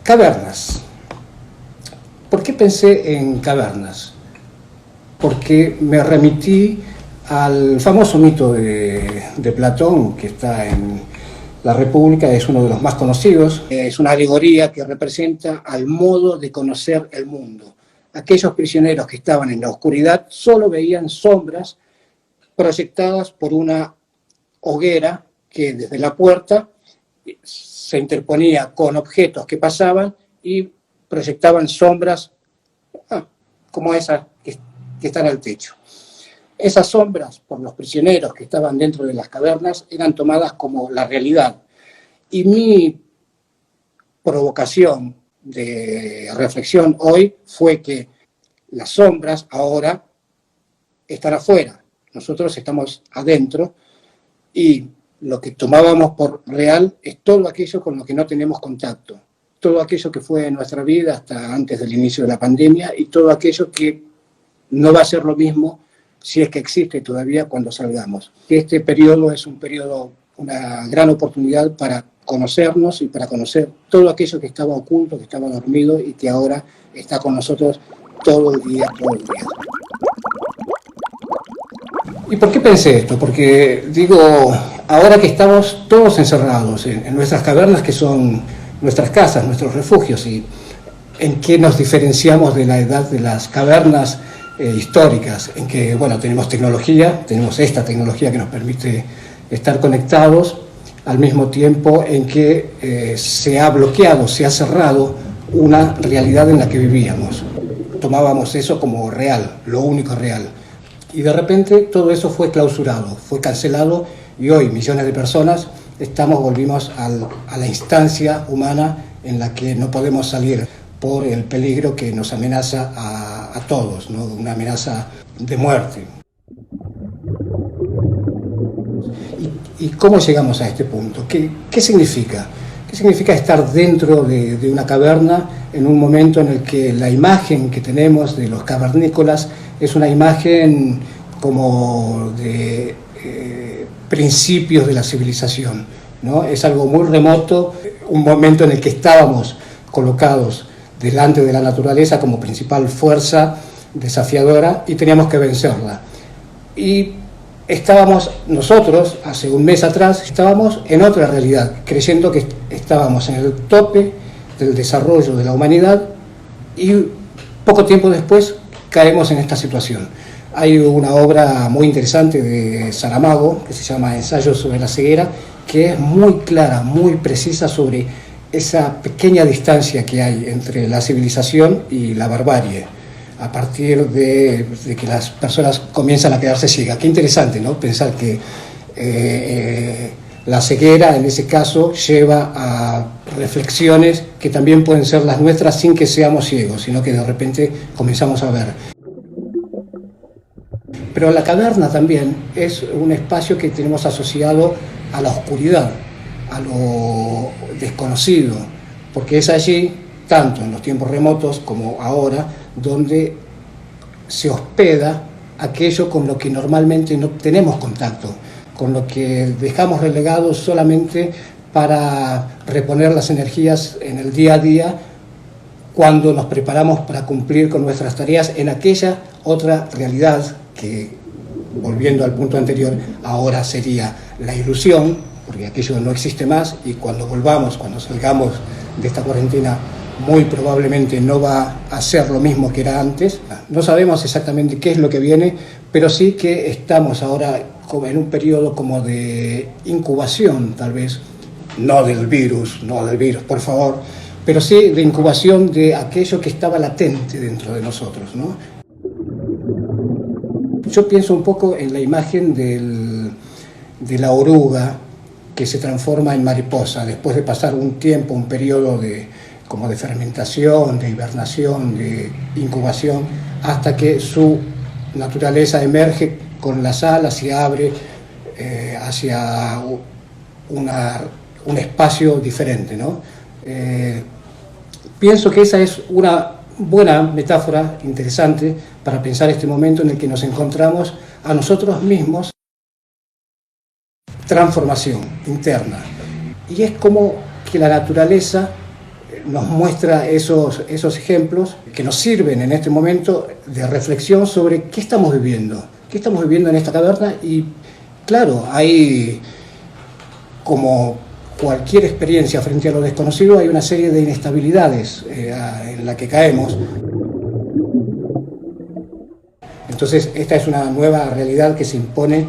Cavernas. ¿Por qué pensé en cavernas? Porque me remití al famoso mito de Platón, que está en La República, es uno de los más conocidos. Es una alegoría que representa al modo de conocer el mundo. Aquellos prisioneros que estaban en la oscuridad solo veían sombras proyectadas por una hoguera que desde la puerta se interponía con objetos que pasaban y proyectaban sombras como esas que están al techo. Esas sombras, por los prisioneros que estaban dentro de las cavernas, eran tomadas como la realidad. Y mi provocación de reflexión hoy fue que las sombras ahora están afuera, nosotros estamos adentro, y lo que tomábamos por real es todo aquello con lo que no tenemos contacto, todo aquello que fue en nuestra vida hasta antes del inicio de la pandemia y todo aquello que no va a ser lo mismo si es que existe todavía cuando salgamos. Este periodo es un periodo, una gran oportunidad para conocernos y para conocer todo aquello que estaba oculto, que estaba dormido y que ahora está con nosotros todo el día, todo el día. ¿Y por qué pensé esto? Porque digo, ahora que estamos todos encerrados en nuestras cavernas, que son nuestras casas, nuestros refugios, y en qué nos diferenciamos de la edad de las cavernas históricas, en que, bueno, tenemos tecnología, tenemos esta tecnología que nos permite estar conectados, al mismo tiempo en que se ha bloqueado, se ha cerrado una realidad en la que vivíamos. Tomábamos eso como real, lo único real. Y de repente todo eso fue clausurado, fue cancelado, y hoy millones de personas volvimos a la instancia humana en la que no podemos salir por el peligro que nos amenaza a todos, ¿no? Una amenaza de muerte. ¿Y cómo llegamos a este punto? ¿Qué significa? ¿Qué significa estar dentro de una caverna en un momento en el que la imagen que tenemos de los cavernícolas es una imagen como de principios de la civilización, ¿no? Es algo muy remoto, un momento en el que estábamos colocados delante de la naturaleza como principal fuerza desafiadora y teníamos que vencerla. Y estábamos nosotros, hace un mes atrás, estábamos en otra realidad, creyendo que estábamos en el tope del desarrollo de la humanidad y poco tiempo después caemos en esta situación. Hay una obra muy interesante de Saramago que se llama Ensayo sobre la ceguera, que es muy clara, muy precisa sobre esa pequeña distancia que hay entre la civilización y la barbarie, a partir de que las personas comienzan a quedarse ciegas. Qué interesante, ¿no? Pensar que la ceguera, en ese caso, lleva a reflexiones que también pueden ser las nuestras sin que seamos ciegos, sino que de repente comenzamos a ver. Pero la caverna también es un espacio que tenemos asociado a la oscuridad, a lo desconocido, porque es allí, tanto en los tiempos remotos como ahora, donde se hospeda aquello con lo que normalmente no tenemos contacto, con lo que dejamos relegado solamente para reponer las energías en el día a día cuando nos preparamos para cumplir con nuestras tareas en aquella otra realidad que, volviendo al punto anterior, ahora sería la ilusión, porque aquello no existe más, y cuando volvamos, cuando salgamos de esta cuarentena, muy probablemente no va a ser lo mismo que era antes. No sabemos exactamente qué es lo que viene, pero sí que estamos ahora como en un periodo como de incubación, tal vez, no del virus, por favor, pero sí de incubación de aquello que estaba latente dentro de nosotros, ¿no? Yo pienso un poco en la imagen de la oruga que se transforma en mariposa después de pasar un tiempo, un periodo como de fermentación, de hibernación, de incubación, hasta que su naturaleza emerge con las alas y abre hacia un espacio diferente, ¿no? Pienso que esa es una buena metáfora interesante para pensar este momento en el que nos encontramos a nosotros mismos. Transformación interna. Y es como que la naturaleza nos muestra esos ejemplos que nos sirven en este momento de reflexión sobre qué estamos viviendo en esta caverna. Y claro, hay, como cualquier experiencia frente a lo desconocido, hay una serie de inestabilidades en la que caemos. Entonces, esta es una nueva realidad que se impone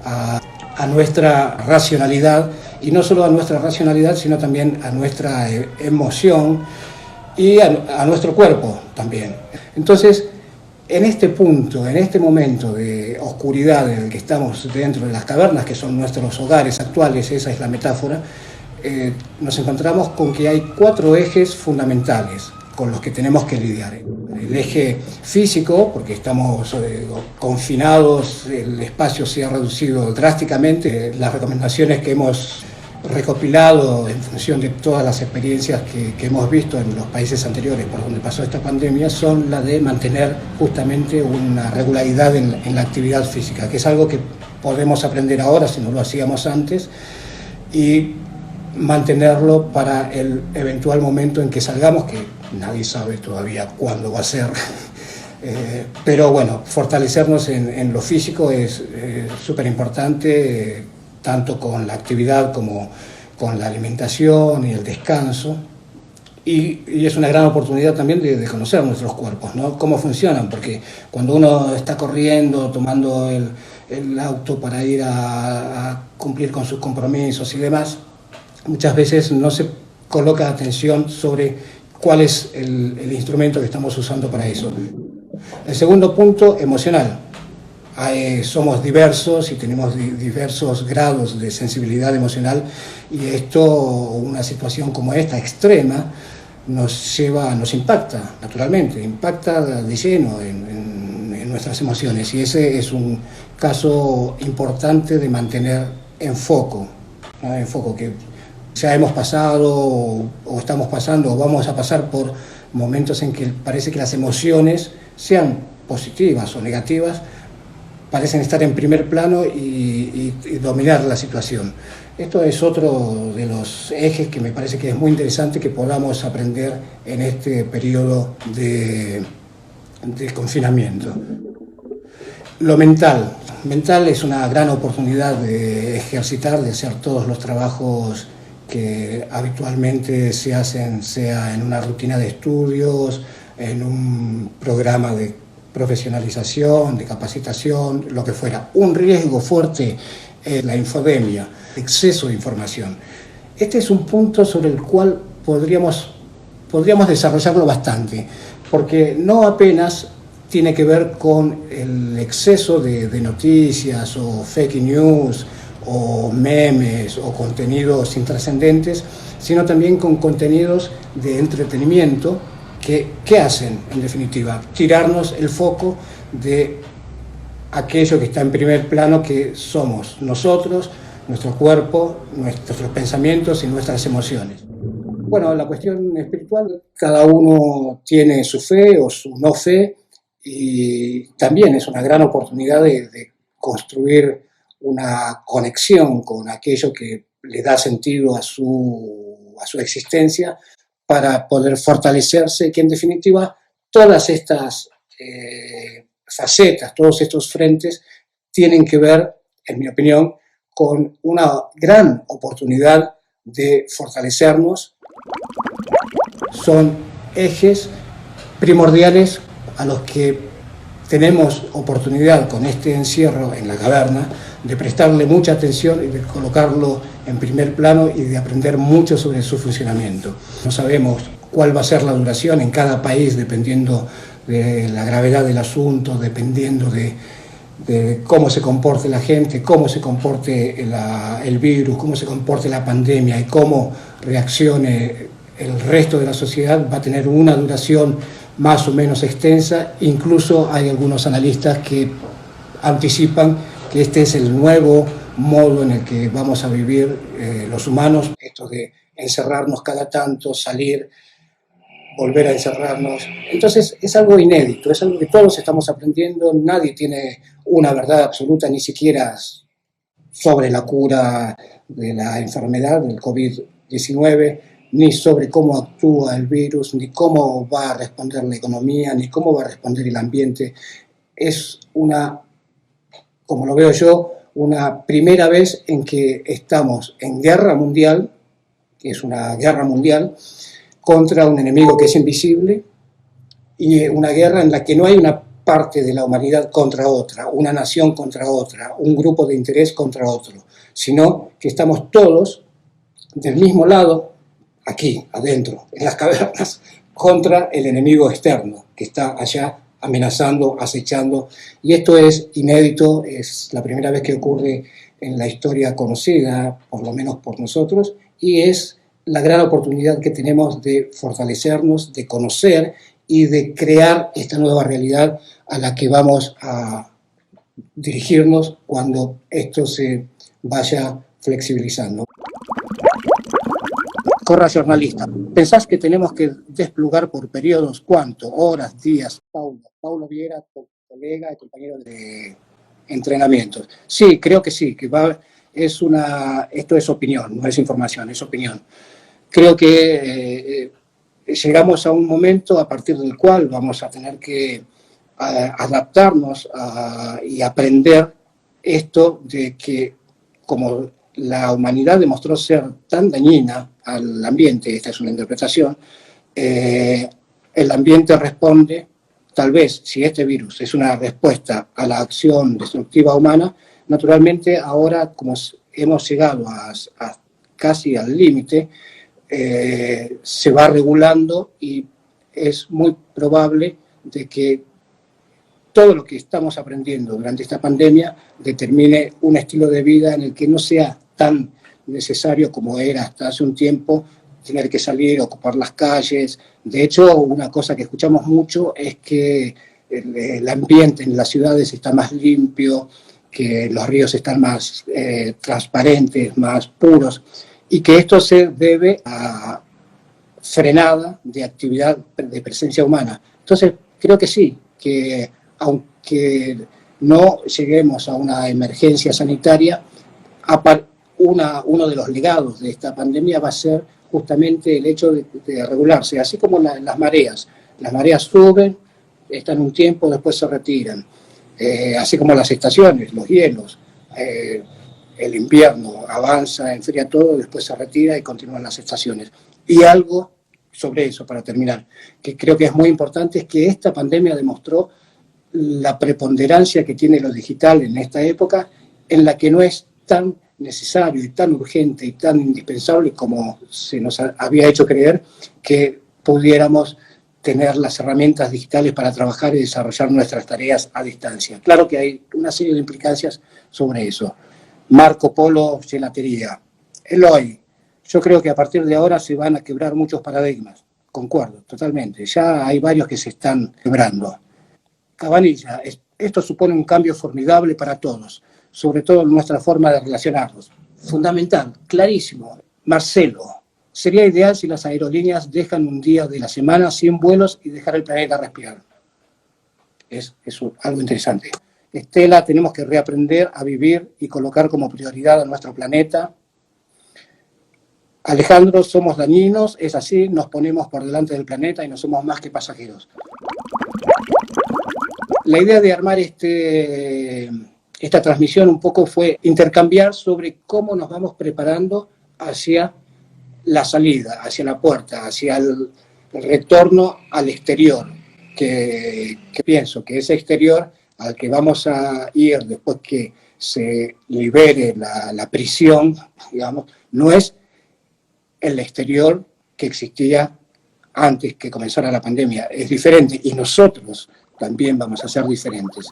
a nuestra racionalidad, y no solo a nuestra racionalidad, sino también a nuestra emoción y a nuestro cuerpo también. Entonces, en este punto, en este momento de oscuridad en el que estamos dentro de las cavernas, que son nuestros hogares actuales, esa es la metáfora, nos encontramos con que hay 4 ejes fundamentales con los que tenemos que lidiar. El eje físico, porque estamos confinados, el espacio se ha reducido drásticamente. Las recomendaciones que hemos recopilado en función de todas las experiencias que hemos visto en los países anteriores por donde pasó esta pandemia son la de mantener justamente una regularidad en la actividad física, que es algo que podemos aprender ahora si no lo hacíamos antes, y mantenerlo para el eventual momento en que salgamos, que nadie sabe todavía cuándo va a ser. Pero bueno, fortalecernos en lo físico es súper importante, tanto con la actividad como con la alimentación y el descanso. Y es una gran oportunidad también de conocer nuestros cuerpos, ¿no? Cómo funcionan, porque cuando uno está corriendo, tomando el auto para ir a cumplir con sus compromisos y demás, muchas veces no se coloca atención sobre cuál es el instrumento que estamos usando para eso. El segundo punto, emocional. Somos diversos y tenemos diversos grados de sensibilidad emocional, y esto, una situación como esta, extrema, nos impacta, naturalmente, impacta de lleno en nuestras emociones, y ese es un caso importante de mantener en foco, ¿no? En foco, que ya hemos pasado o estamos pasando o vamos a pasar por momentos en que parece que las emociones, sean positivas o negativas, parecen estar en primer plano y dominar la situación. Esto es otro de los ejes que me parece que es muy interesante que podamos aprender en este periodo de confinamiento. Lo mental. Mental es una gran oportunidad de ejercitar, de hacer todos los trabajos que habitualmente se hacen, sea en una rutina de estudios, en un programa de profesionalización, de capacitación, lo que fuera. Un riesgo fuerte es la infodemia, exceso de información. Este es un punto sobre el cual podríamos desarrollarlo bastante, porque no apenas tiene que ver con el exceso de noticias o fake news o memes o contenidos intrascendentes, sino también con contenidos de entretenimiento que hacen, en definitiva, tirarnos el foco de aquello que está en primer plano, que somos nosotros, nuestro cuerpo, nuestros pensamientos y nuestras emociones. Bueno, la cuestión espiritual, cada uno tiene su fe o su no fe, y también es una gran oportunidad de construir una conexión con aquello que le da sentido a su existencia, para poder fortalecerse, que en definitiva todas estas facetas, todos estos frentes tienen que ver, en mi opinión, con una gran oportunidad de fortalecernos. Son ejes primordiales a los que tenemos oportunidad con este encierro en la caverna de prestarle mucha atención y de colocarlo en primer plano y de aprender mucho sobre su funcionamiento. No sabemos cuál va a ser la duración en cada país, dependiendo de la gravedad del asunto, dependiendo de cómo se comporte la gente, cómo se comporte el virus, cómo se comporte la pandemia y cómo reaccione el resto de la sociedad. Va a tener una duración más o menos extensa. Incluso hay algunos analistas que anticipan que este es el nuevo modo en el que vamos a vivir los humanos, esto de encerrarnos cada tanto, salir, volver a encerrarnos. Entonces es algo inédito, es algo que todos estamos aprendiendo. Nadie tiene una verdad absoluta, ni siquiera sobre la cura de la enfermedad del COVID-19. ni sobre cómo actúa el virus, ni cómo va a responder la economía, ni cómo va a responder el ambiente. Es una, como lo veo yo, una primera vez en que estamos en guerra mundial, que es una guerra mundial, contra un enemigo que es invisible, y una guerra en la que no hay una parte de la humanidad contra otra, una nación contra otra, un grupo de interés contra otro, sino que estamos todos del mismo lado, aquí, adentro, en las cavernas, contra el enemigo externo que está allá amenazando, acechando. Y esto es inédito, es la primera vez que ocurre en la historia conocida, por lo menos por nosotros, y es la gran oportunidad que tenemos de fortalecernos, de conocer y de crear esta nueva realidad a la que vamos a dirigirnos cuando esto se vaya flexibilizando. Corra jornalista, ¿pensás que tenemos que desplugar por periodos? ¿Cuánto? ¿Horas? ¿Días? Paulo Viera, colega y compañero de entrenamientos. Sí, creo que sí, que esto es opinión, no es información, es opinión. Creo que llegamos a un momento a partir del cual vamos a tener que adaptarnos y aprender esto de que como la humanidad demostró ser tan dañina al ambiente, esta es una interpretación, el ambiente responde, tal vez si este virus es una respuesta a la acción destructiva humana, naturalmente ahora como hemos llegado a casi al límite, se va regulando y es muy probable de que todo lo que estamos aprendiendo durante esta pandemia determine un estilo de vida en el que no sea tan necesario como era hasta hace un tiempo tener que salir, ocupar las calles. De hecho, una cosa que escuchamos mucho es que el ambiente en las ciudades está más limpio, que los ríos están más transparentes, más puros, y que esto se debe a frenada de actividad de presencia humana. Entonces, creo que sí, que aunque no lleguemos a una emergencia sanitaria, uno de los legados de esta pandemia va a ser justamente el hecho de regularse, así como las mareas. Las mareas suben, están un tiempo, después se retiran. Así como las estaciones, los hielos. El invierno avanza, enfría todo, después se retira y continúan las estaciones. Y algo sobre eso, para terminar, que creo que es muy importante, es que esta pandemia demostró la preponderancia que tiene lo digital en esta época, en la que no es tan necesario y tan urgente y tan indispensable como se nos había hecho creer que pudiéramos tener las herramientas digitales para trabajar y desarrollar nuestras tareas a distancia. Claro que hay una serie de implicancias sobre eso. Marco Polo, gelatería. Eloy, yo creo que a partir de ahora se van a quebrar muchos paradigmas. Concuerdo, totalmente. Ya hay varios que se están quebrando. Cabanilla, esto supone un cambio formidable para todos, sobre todo en nuestra forma de relacionarnos. Fundamental, clarísimo. Marcelo, sería ideal si las aerolíneas dejan un día de la semana 100 vuelos y dejar el planeta respirar. Es algo interesante. Estela, tenemos que reaprender a vivir y colocar como prioridad a nuestro planeta. Alejandro, somos dañinos, es así, nos ponemos por delante del planeta y no somos más que pasajeros. La idea de armar esta transmisión un poco fue intercambiar sobre cómo nos vamos preparando hacia la salida, hacia la puerta, hacia el retorno al exterior, que pienso que ese exterior al que vamos a ir después que se libere la prisión, digamos, no es el exterior que existía antes que comenzara la pandemia, es diferente y nosotros también vamos a ser diferentes.